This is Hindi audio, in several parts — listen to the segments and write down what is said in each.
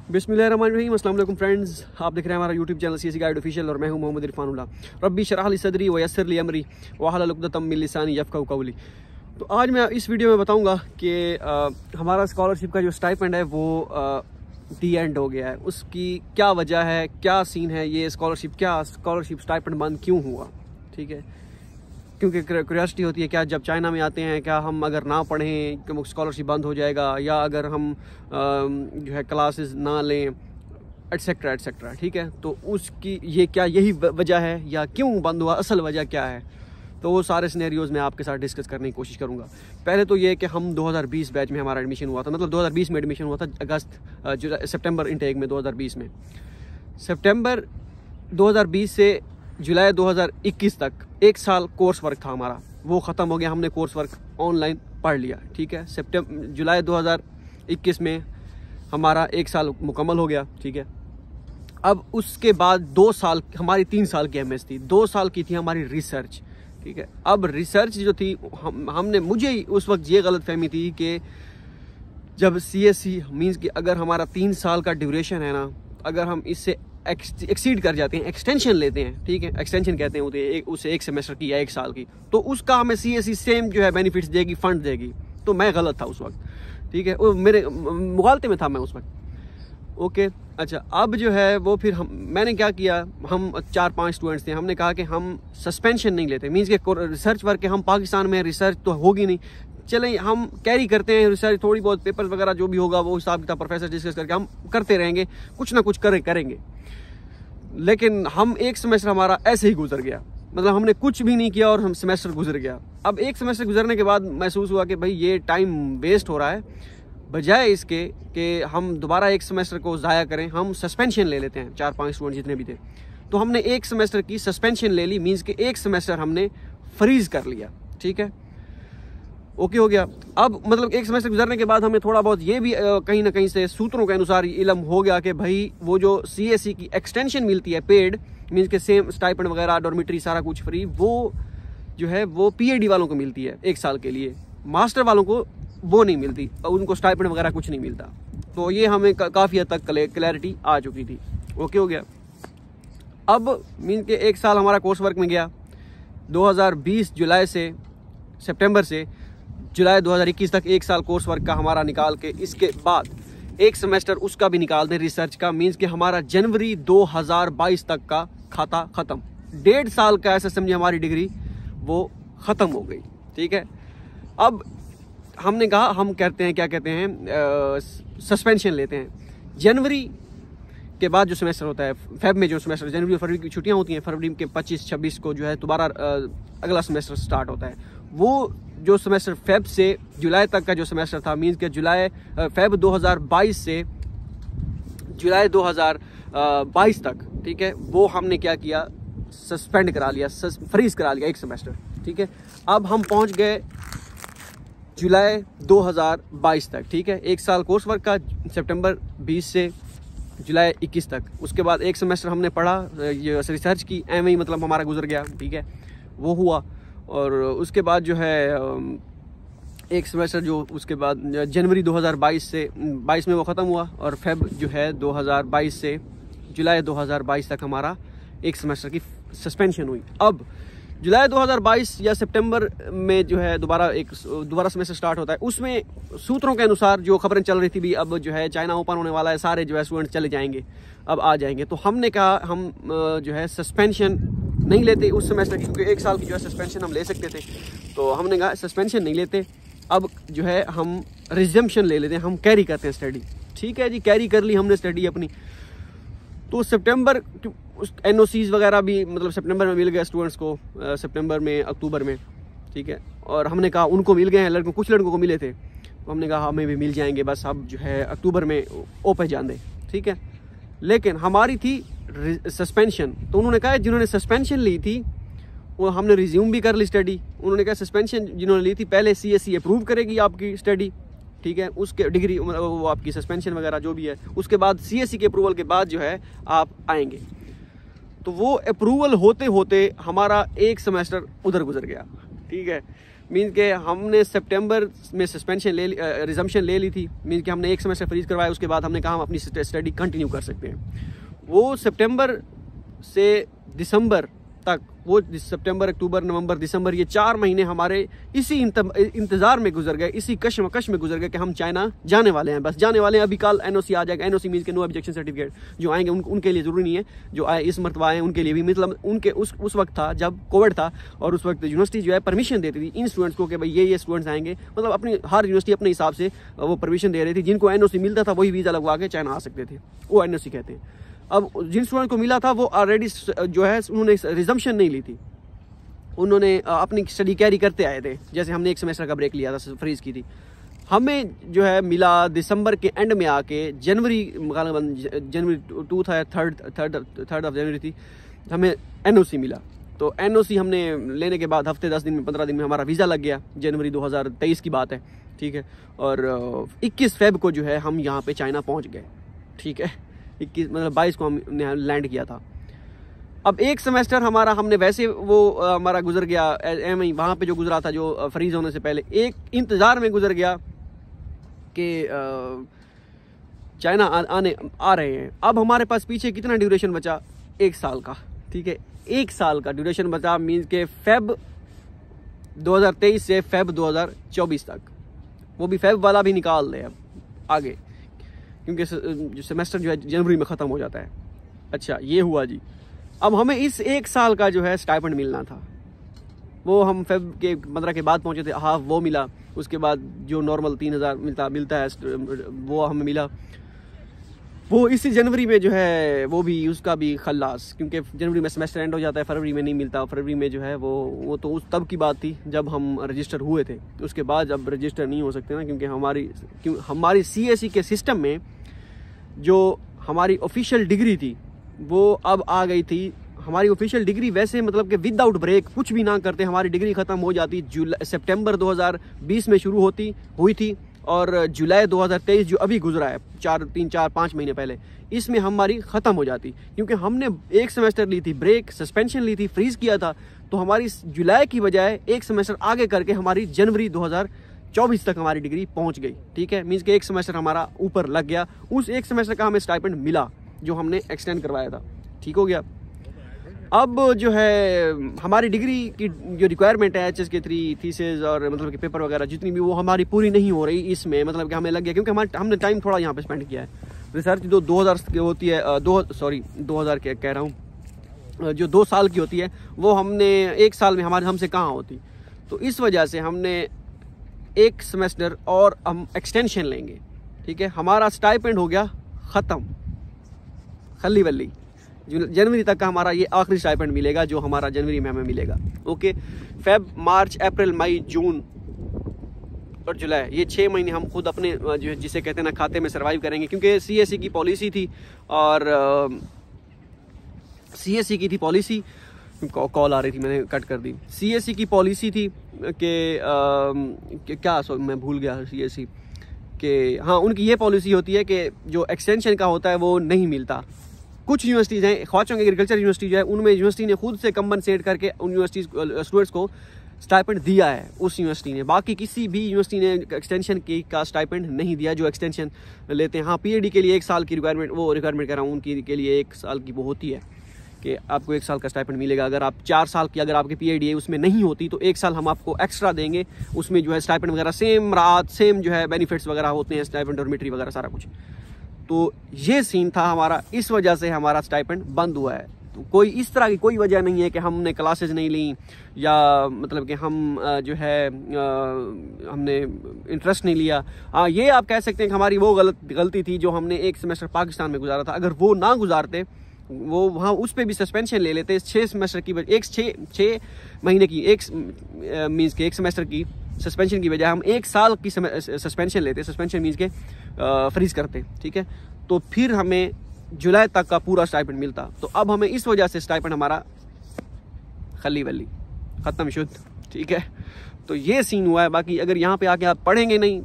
बिस्मिल्लाहिर्रहमानिर्रहीम। अस्सलाम वालेकुम फ्रेंड्स, आप देख रहे हैं हमारा YouTube channel CSE guide official और मैं हूं मोहम्मद इरफानुल्लाह। रब्बी शरह ली सदरी व यस्सिर ली अमरी वहलुल उक़दतम मिन लिसानी यफ़क़हू क़ौली। तो आज मैं इस वीडियो में बताऊंगा कि हमारा स्कॉलरशिप का जो स्टाइपेंड है वो दी एंड हो गया है। उसकी क्या वजह है, क्या सीन है, ये स्कॉलरशिप स्टाइपेंड बंद क्यों हुआ। ठीक है, क्योंकि क्यूरियोसिटी होती है क्या जब चाइना में आते हैं, क्या हम अगर ना पढ़ें कि स्कॉलरशिप बंद हो जाएगा, या अगर हम जो है क्लासेस ना लें एटसेट्रा एटसेट्रा। ठीक है, तो उसकी यही वजह है या क्यों बंद हुआ, असल वजह क्या है, तो वो सारे सिनेरियोज़ मैं आपके साथ डिस्कस करने की कोशिश करूँगा। पहले तो ये कि हम 2020 बैच में हमारा एडमिशन हुआ था, मतलब 2020 में एडमिशन हुआ था सितंबर इनटेक में 2020 में। सितंबर 2020 से जुलाई 2021 तक 1 साल कोर्स वर्क था हमारा, वो ख़त्म हो गया। हमने कोर्स वर्क ऑनलाइन पढ़ लिया। ठीक है, जुलाई 2021 में हमारा 1 साल मुकम्मल हो गया। ठीक है, अब उसके बाद 2 साल हमारी 3 साल की एमएस थी, 2 साल की थी हमारी रिसर्च। ठीक है, अब रिसर्च जो थी मुझे उस वक्त ये गलत फहमी थी कि जब सीएसई मींस कि अगर हमारा 3 साल का ड्यूरेशन है ना, अगर हम इससे एक्सीड कर जाते हैं, एक्सटेंशन लेते हैं, ठीक है, एक्सटेंशन कहते हैं उसे 1 सेमेस्टर की या 1 साल की, तो उसका हमें सीएसई सेम जो है बेनिफिट्स देगी, फंड देगी। तो मैं गलत था उस वक्त। ठीक है, वो मेरे मुगालते में था मैं उस वक्त। ओके, अच्छा, अब जो है वो फिर मैंने क्या किया, हम 4-5 स्टूडेंट्स थे, हमने कहा कि हम सस्पेंशन नहीं लेते। मीन्स के रिसर्च वर्क हम पाकिस्तान में रिसर्च तो होगी नहीं, चलें हम कैरी करते हैं रिसर्च, थोड़ी बहुत पेपर वगैरह जो भी होगा वो हिसाब किताब प्रोफेसर डिस्कस करके हम करते रहेंगे, कुछ ना कुछ करेंगे। लेकिन हम 1 सेमेस्टर हमारा ऐसे ही गुजर गया, मतलब हमने कुछ भी नहीं किया और हम सेमेस्टर गुजर गया। अब 1 सेमेस्टर गुजरने के बाद महसूस हुआ कि भाई ये टाइम वेस्ट हो रहा है, बजाय इसके कि हम दोबारा 1 सेमेस्टर को ज़ाया करें, हम सस्पेंशन ले लेते हैं। 4-5 स्टूडेंट जितने भी थे, तो हमने 1 सेमेस्टर की सस्पेंशन ले ली। मीन्स के 1 सेमेस्टर हमने फ्रीज कर लिया। ठीक है, ओके हो गया। अब मतलब 1 सेमेस्टर गुजरने के बाद हमें थोड़ा बहुत ये भी कहीं ना कहीं से सूत्रों के अनुसार इल्म हो गया कि भाई वो जो सीएसई की एक्सटेंशन मिलती है पेड, मीन्स के सेम स्टाइपेंड वगैरह, डॉर्मिटरी सारा कुछ फ्री, वो जो है वो पीएचडी वालों को मिलती है 1 साल के लिए, मास्टर वालों को वो नहीं मिलती, उनको स्टाइपेंड वगैरह कुछ नहीं मिलता। तो ये हमें काफ़ी हद तक क्लैरिटी आ चुकी थी। ओके हो गया। अब मीन्स के 1 साल हमारा कोर्स वर्क में गया, 2020 जुलाई से सितंबर से जुलाई 2021 तक 1 साल कोर्स वर्क का हमारा निकाल के, इसके बाद 1 सेमेस्टर उसका भी निकाल दें रिसर्च का, मीन्स कि हमारा जनवरी 2022 तक का खाता ख़त्म। 1.5 साल का ऐसा समझे हमारी डिग्री वो ख़त्म हो गई। ठीक है, अब हमने कहा हम करते हैं, क्या कहते हैं, सस्पेंशन लेते हैं। जनवरी के बाद जो सेमेस्टर होता है, फेब में जो सेमेस्टर, जनवरी और फरवरी की छुट्टियां होती हैं, फरवरी के 25-26 को जो है दोबारा अगला सेमेस्टर स्टार्ट होता है। वो जो सेमेस्टर फेब से जुलाई तक का जो सेमेस्टर था, मीन्स के फेब 2022 से जुलाई 2022 तक, ठीक है, वो हमने क्या किया, सस्पेंड करा लिया, फ्रीज करा लिया 1 सेमेस्टर। ठीक है, अब हम पहुंच गए जुलाई 2022 तक। ठीक है, 1 साल कोर्स वर्क का, सितंबर 20 से जुलाई 21 तक। उसके बाद 1 सेमेस्टर हमने पढ़ा, ये रिसर्च की, एम मतलब हमारा गुजर गया। ठीक है, वो हुआ। और उसके बाद जो है 1 सेमेस्टर जो उसके बाद जनवरी 2022 में वो ख़त्म हुआ, और फेब जो है 2022 से जुलाई 2022 तक हमारा 1 सेमेस्टर की सस्पेंशन हुई। अब जुलाई 2022 या सितंबर में जो है दोबारा सेमेस्टर स्टार्ट होता है। उसमें सूत्रों के अनुसार जो खबरें चल रही थी भी, अब जो है चाइना ओपन होने वाला है, सारे जो है स्टूडेंट चले जाएंगे, अब आ जाएंगे। तो हमने कहा हम जो है सस्पेंशन नहीं लेते उस सेमेस्टर की, क्योंकि 1 साल की जो है सस्पेंशन हम ले सकते थे। तो हमने कहा सस्पेंशन नहीं लेते, अब जो है हम रिजम्पशन ले लेते हैं, हम कैरी करते हैं स्टडी। ठीक है जी, कैरी कर ली हमने स्टडी अपनी। तो सितंबर एनओसीज वगैरह भी मतलब सितंबर में मिल गए स्टूडेंट्स को, सितंबर में, अक्टूबर में। ठीक है, और हमने कहा उनको मिल गए हैं, कुछ लड़कों को मिले थे, तो हमने कहा हमें भी मिल जाएंगे, बस अब जो है अक्टूबर में ओपन जान दें। ठीक है, लेकिन हमारी थी सस्पेंशन, तो उन्होंने कहा जिन्होंने सस्पेंशन ली थी वो हमने रिज्यूम भी कर ली स्टडी। उन्होंने कहा सस्पेंशन जिन्होंने ली थी पहले सीएसई अप्रूव करेगी आपकी स्टडी। ठीक है, उसके डिग्री वो आपकी सस्पेंशन वगैरह जो भी है, उसके बाद सीएसई के अप्रूवल के बाद जो है आप आएंगे। तो वो अप्रूवल होते होते हमारा 1 सेमेस्टर उधर गुजर गया। ठीक है, मीन्स के हमने सितंबर में सस्पेंशन रिजम्पशन ले ली थी। मीन्स कि हमने एक सेमेस्टर फ्रीज करवाया, उसके बाद हमने कहा हम अपनी स्टडी कंटिन्यू कर सकते हैं। वो सितंबर से दिसंबर तक, वो सितंबर, अक्टूबर, नवंबर, दिसंबर, ये 4 महीने हमारे इसी इंतजार में गुजर गए, इसी कश्मकश में गुजर गए कि हम चाइना जाने वाले हैं, बस जाने वाले हैं। अभी कल एनओसी आ जाएगा। एनओसी मीन्स के नो ऑब्जेक्शन सर्टिफिकेट। जो आएंगे उनके लिए जरूरी नहीं है, जो आए इस मरतबा आए उनके लिए भी, मतलब उनके उस वक्त था जब कोविड था, और उस वक्त यूनिवर्सिटी जो है परमिशन देती थी इन स्टूडेंट्स को कि भाई ये स्टूडेंट्स आएंगे, मतलब अपनी हर यूनिवर्सिटी अपने हिसाब से वो परमिशन दे रही थी। जिनको एनओसी मिलता था वही वीज़ा लगवा के चाइना आ सकते थे, वो एनओसी कहते हैं। अब जिन स्टूडेंट को मिला था वो ऑलरेडी जो है उन्होंने रिजम्पशन नहीं ली थी, उन्होंने अपनी स्टडी कैरी करते आए थे। जैसे हमने एक सेमेस्टर का ब्रेक लिया था, फ्रीज की थी। हमें जो है मिला दिसंबर के एंड में आके, जनवरी 2 था, थर्ड ऑफ जनवरी थी, हमें एनओसी मिला। तो एनओसी हमने लेने के बाद हफ्ते 10 दिन में 15 दिन में हमारा वीज़ा लग गया। जनवरी 2023 की बात है, ठीक है। और 21 फेब को जो है हम यहाँ पे चाइना पहुँच गए, ठीक है। 22 को हमने लैंड किया था। अब एक सेमेस्टर हमारा हमने वैसे वो हमारा गुजर गया एम आई, वहाँ पे जो गुजरा था जो फ्रीज होने से पहले, एक इंतज़ार में गुजर गया कि चाइना आने आ रहे हैं। अब हमारे पास पीछे कितना ड्यूरेशन बचा? 1 साल का, ठीक है। 1 साल का ड्यूरेशन बचा, मीन्स के फेब 2023 से फेब 2024 तक। वो भी फेब वाला भी निकाल दे अब आगे, क्योंकि सेमेस्टर जो है जनवरी में ख़त्म हो जाता है। अच्छा, ये हुआ जी। अब हमें इस 1 साल का जो है स्टाइपेंड मिलना था। वो हम फेब के 15 के बाद पहुंचे थे, हाफ वो मिला। उसके बाद जो नॉर्मल 3000 मिलता है वो हमें मिला। वो इसी जनवरी में जो है वो भी, उसका भी खल्लास, क्योंकि जनवरी में सेमेस्टर एंड हो जाता है, फरवरी में नहीं मिलता। फरवरी में जो है वो तो उस तब की बात थी जब हम रजिस्टर हुए थे। उसके बाद अब रजिस्टर नहीं हो सकते ना, क्योंकि हमारी CSE के सिस्टम में जो हमारी ऑफिशियल डिग्री थी वो अब आ गई थी। हमारी ऑफिशियल डिग्री वैसे मतलब कि विदाउट ब्रेक कुछ भी ना करते हमारी डिग्री ख़त्म हो जाती। सितंबर 2020 में शुरू हुई थी, और जुलाई 2023 जो अभी गुजरा है 3-4-5 महीने पहले, इसमें हमारी ख़त्म हो जाती। क्योंकि हमने एक सेमेस्टर ली थी ब्रेक, सस्पेंशन ली थी, फ्रीज़ किया था, तो हमारी जुलाई की बजाय एक सेमेस्टर आगे करके हमारी जनवरी 2024 तक हमारी डिग्री पहुंच गई, ठीक है। मीन्स कि एक सेमेस्टर हमारा ऊपर लग गया। उस एक सेमेस्टर का हमें स्टाइपेंड मिला जो हमने एक्सटेंड करवाया था, ठीक हो गया। अब जो है हमारी डिग्री की जो रिक्वायरमेंट है HSK के 3 थीसिस और मतलब कि पेपर वगैरह जितनी भी, वो हमारी पूरी नहीं हो रही इसमें, मतलब कि हमें लग गया, क्योंकि हमने टाइम थोड़ा यहाँ पे स्पेंड किया है। रिसर्च जो 2000 की होती है, 2000 कह रहा हूँ, जो 2 साल की होती है, वो हमने 1 साल में हमसे कहाँ होती। तो इस वजह से हमने एक सेमेस्टर और हम एक्सटेंशन लेंगे, ठीक है। हमारा स्टाइपेंड हो गया ख़त्म, खल्ली वल्ली। जनवरी तक का हमारा ये आखिरी स्टाइपेंड मिलेगा जो हमारा जनवरी में हमें मिलेगा, ओके। फेब, मार्च, अप्रैल, मई, जून और जुलाई, ये 6 महीने हम खुद अपने जो जिसे कहते हैं ना खाते में सर्वाइव करेंगे। क्योंकि CSE की पॉलिसी थी, और CSE की थी पॉलिसी, कॉल आ रही थी मैंने कट कर दी। CSE की पॉलिसी थी कि क्या मैं भूल गया CSE के, हाँ, उनकी ये पॉलिसी होती है कि जो एक्सटेंशन का होता है वो नहीं मिलता। कुछ यूनिवर्सिटीज़ हैं, ख्वाचोंग एग्रीकल्चर यूनिवर्सिटी जो है, उनमें यूनिवर्सिटी ने खुद से कंपनसेट करके उन यूनिवर्सिटी स्टूडेंट्स को स्टाइपेंड दिया है उस यूनिवर्सिटी ने। बाकी किसी भी यूनिवर्सिटी ने एक्सटेंशन का स्टाइपेंड नहीं दिया जो एक्सटेंशन लेते हैं। हाँ, PhD के लिए 1 साल की रिक्वायरमेंट कर रहा हूँ, उनकी के लिए 1 साल की वो होती है कि आपको 1 साल का स्टाइपेंड मिलेगा। अगर आप 4 साल की अगर आपकी PhD है उसमें नहीं होती तो 1 साल हम आपको एक्स्ट्रा देंगे। उसमें जो है स्टाइपेंड वगैरह सेम रात, सेम जो है बेनिफिट्स वगैरह होते हैं, स्टाइपेंड, डॉर्मेटरी वगैरह सारा कुछ। तो ये सीन था हमारा, इस वजह से हमारा स्टाइपेंड बंद हुआ है। तो कोई इस तरह की कोई वजह नहीं है कि हमने क्लासेस नहीं ली, या मतलब कि हम जो है हमने इंटरेस्ट नहीं लिया। हाँ, ये आप कह सकते हैं कि हमारी वो गलती थी जो हमने एक सेमेस्टर पाकिस्तान में गुजारा था। अगर वो ना गुजारते, वो वहाँ उस पर भी सस्पेंशन ले लेते 6 सेमेस्टर की, 6 महीने की, मीन्स के 1 सेमेस्टर की सस्पेंशन की बजाय हम 1 साल की सस्पेंशन लेते। सस्पेंशन मीन्स के फ्रीज करते, ठीक है। तो फिर हमें जुलाई तक का पूरा स्टाइपेंड मिलता। तो अब हमें इस वजह से स्टाइपेंड हमारा खली वली ख़त्म शुद्ध, ठीक है। तो ये सीन हुआ है। बाकी अगर यहाँ पे आके आप पढ़ेंगे नहीं,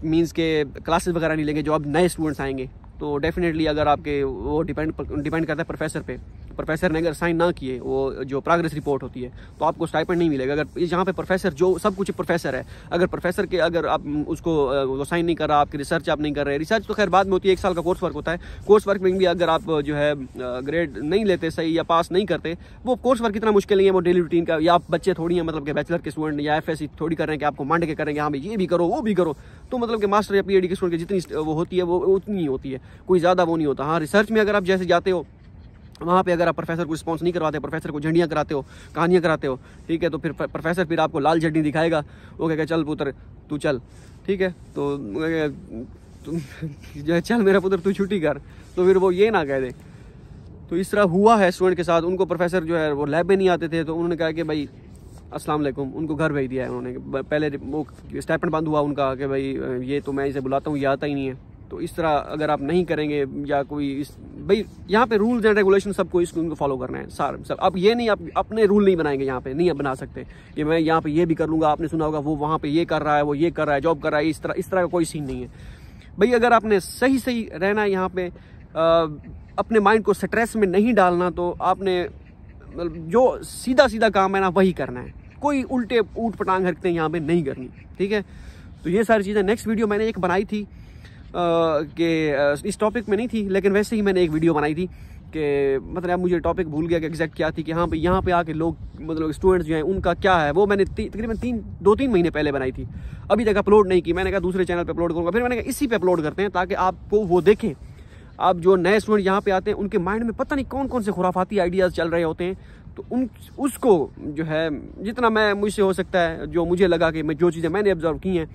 मीन्स के क्लासेस वगैरह नहीं लेंगे, जो अब नए स्टूडेंट्स आएंगे, तो डेफिनेटली अगर आपके वो डिपेंड करता है प्रोफेसर पे। प्रोफेसर ने अगर साइन ना किए वो जो प्रोग्रेस रिपोर्ट होती है तो आपको स्टाइपेंड नहीं मिलेगा। अगर यहाँ पे प्रोफेसर जो सब कुछ प्रोफेसर है, अगर प्रोफेसर के अगर आप उसको वो साइन नहीं कर रहा, आपकी रिसर्च आप नहीं कर रहे, रिसर्च तो खैर बाद में होती है, 1 साल का कोर्स वर्क होता है, कोर्स वर्क में भी अगर आप जो है ग्रेड नहीं लेते सही या पास नहीं करते, वो कोर्स वर्क इतना मुश्किल नहीं है, वो डेली रूटीन का, या आप बच्चे थोड़ी हैं मतलब कि बैचलर के स्टूडेंट या FSC थोड़ी कर रहे हैं कि आपको मांड के करेंगे हाँ भाई ये भी करो वो भी करो, तो मतलब कि मास्टर या PhD के स्टूडेंट की जितनी वो होती है वो उतनी ही होती है, कोई ज़्यादा वो नहीं होता। हाँ रिसर्च में अगर आप जैसे जाते हो वहाँ पे अगर आप प्रोफेसर को रिस्पॉन्स नहीं करवाते, प्रोफेसर को झंडियाँ कराते हो, कहानियाँ कराते हो, ठीक है, तो फिर प्रोफेसर फिर आपको लाल झंडी दिखाएगा, वो कहेगा चल पुत्र तू चल, ठीक है, तो जो है चल मेरा पुत्र तू छुट्टी कर, तो फिर वो ये ना कह दे। तो इस तरह हुआ है स्टूडेंट के साथ। उनको प्रोफेसर जो है वो लैब में नहीं आते थे, तो उन्होंने कहा कि भाई अस्सलाम वालेकुम, उनको घर भेज दिया है उन्होंने। पहले वो स्टाइपेंड बंद हुआ उनका कि भाई ये तो मैं इसे बुलाता हूँ ये आता ही नहीं है। तो इस तरह अगर आप नहीं करेंगे या कोई भाई यहाँ पे रूल्स एंड रेगुलेशन सबको उनको फॉलो करना है सार सब। अब ये नहीं आप अपने रूल नहीं बनाएंगे, यहाँ पे नहीं बना सकते कि मैं यहाँ पे ये भी कर लूँगा, आपने सुना होगा वो वहाँ पे ये कर रहा है, वो ये कर रहा है, जॉब कर रहा है, इस तरह का कोई सीन नहीं है भाई। अगर आपने सही रहना है यहाँ पे, अपने माइंड को स्ट्रेस में नहीं डालना, तो आपने जो सीधा काम है ना वही करना है, कोई उल्टे ऊट पटांग हरकतें यहाँ पे नहीं करनी, ठीक है। तो ये सारी चीज़ें नेक्स्ट वीडियो मैंने एक बनाई थी कि इस टॉपिक में नहीं थी, लेकिन वैसे ही मैंने एक वीडियो बनाई थी कि मतलब अब मुझे टॉपिक भूल गया कि एग्जैक्ट क्या थी, कि हाँ भाई यहाँ पे आके लोग मतलब स्टूडेंट्स जो हैं उनका क्या है, वो मैंने तकरीबन 2-3 महीने पहले बनाई थी, अभी तक अपलोड नहीं की। मैंने कहा दूसरे चैनल पे अपलोड करूँगा, फिर मैंने कहा इसी पे अपलोड करते हैं ताकि आपको वो देखें। आप जो नए स्टूडेंट यहाँ पे आते हैं उनके माइंड में पता नहीं कौन से खुराफाती आइडियाज़ चल रहे होते हैं, तो उसको जो है जितना मैं मुझसे हो सकता है, जो मुझे लगा कि मैं जो चीज़ें मैंने ऑब्जर्व की हैं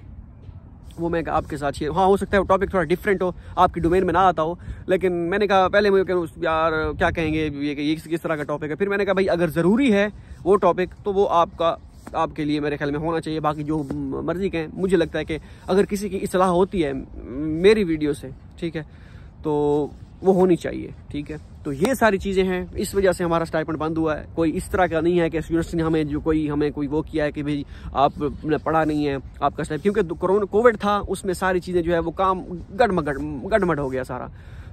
वो मैं आपके साथ शेयर, हाँ हो सकता है वो टॉपिक थोड़ा डिफरेंट हो, आपकी डोमेन में ना आता हो, लेकिन मैंने कहा पहले मुझे यार क्या कहेंगे ये किस तरह का टॉपिक है, फिर मैंने कहा भाई अगर ज़रूरी है वो टॉपिक तो वो आपके लिए मेरे ख्याल में होना चाहिए। बाकी जो मर्जी कहें, मुझे लगता है कि अगर किसी की इस्लाह होती है मेरी वीडियो से, ठीक है, तो वो होनी चाहिए, ठीक है। तो ये सारी चीज़ें हैं, इस वजह से हमारा स्टाइपेंड बंद हुआ है। कोई इस तरह का नहीं है कि यूनिवर्सिटी ने हमें कोई वो किया है कि भाई आपने पढ़ा नहीं है आपका स्टाइप, क्योंकि कोविड था उसमें सारी चीज़ें जो है वो काम गड़मड़ हो गया सारा,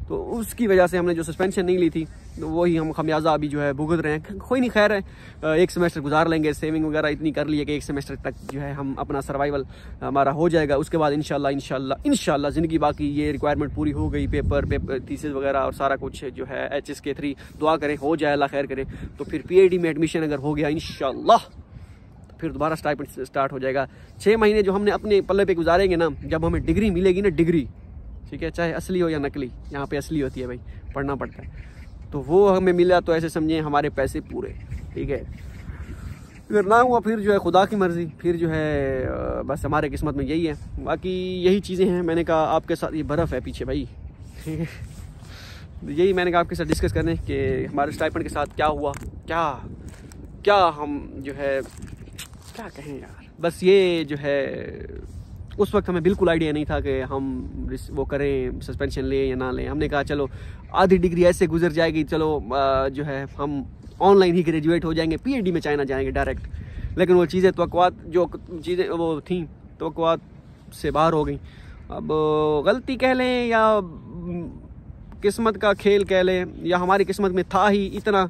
तो उसकी वजह से हमने जो सस्पेंशन नहीं ली थी तो वही हम खमियाजा अभी जो है भुगत रहे हैं। कोई नहीं, खैर है, एक सेमेस्टर गुजार लेंगे, सेविंग वगैरह इतनी कर ली है कि एक सेमेस्टर तक जो है हम अपना सर्वाइवल हमारा हो जाएगा। उसके बाद इंशाल्लाह ज़िंदगी, बाकी ये रिक्वायरमेंट पूरी हो गई, पेपर थीसिस वगैरह और सारा कुछ जो है HSK3 दुआ करें हो जाए, अल्लाह खैर करे, तो फिर PhD में एडमिशन अगर हो गया इंशाल्लाह फिर दोबारा स्टाइपेंड स्टार्ट हो जाएगा। 6 महीने जो हमने अपने पल्ले पे गुजारेंगे ना, जब हमें डिग्री मिलेगी ना, डिग्री, ठीक है, चाहे असली हो या नकली, यहाँ पे असली होती है भाई, पढ़ना पड़ता है, तो वो हमें मिला तो ऐसे समझे हमारे पैसे पूरे, ठीक है। अगर ना हुआ फिर जो है खुदा की मर्ज़ी, फिर जो है बस हमारे किस्मत में यही है। बाकी यही चीज़ें हैं, मैंने कहा आपके साथ, ये बर्फ़ है पीछे भाई, ठीक है, यही मैंने कहा आपके साथ डिस्कस करने कि हमारे स्टाइपेंड के साथ क्या हुआ, क्या हम जो है क्या कहें यार, बस ये जो है उस वक्त हमें बिल्कुल आइडिया नहीं था कि हम वो करें, सस्पेंशन लें या ना लें। हमने कहा चलो आधी डिग्री ऐसे गुजर जाएगी, चलो जो है हम ऑनलाइन ही ग्रेजुएट हो जाएंगे, PhD में चाइना जाएंगे डायरेक्ट, लेकिन वो चीज़ें जो चीज़ें वो थी तवक्कुआत से बाहर हो गई। अब गलती कह लें या किस्मत का खेल कह लें, या हमारी किस्मत में था ही इतना,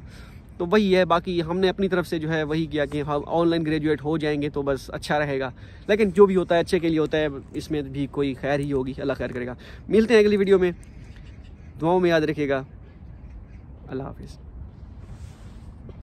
तो वही है। बाकी हमने अपनी तरफ से जो है वही किया कि हम ऑनलाइन ग्रेजुएट हो जाएंगे तो बस अच्छा रहेगा, लेकिन जो भी होता है अच्छे के लिए होता है, इसमें भी कोई खैर ही होगी, अल्लाह खैर करेगा। मिलते हैं अगली वीडियो में, दुआओं में याद रखिएगा, अल्लाह हाफिज़।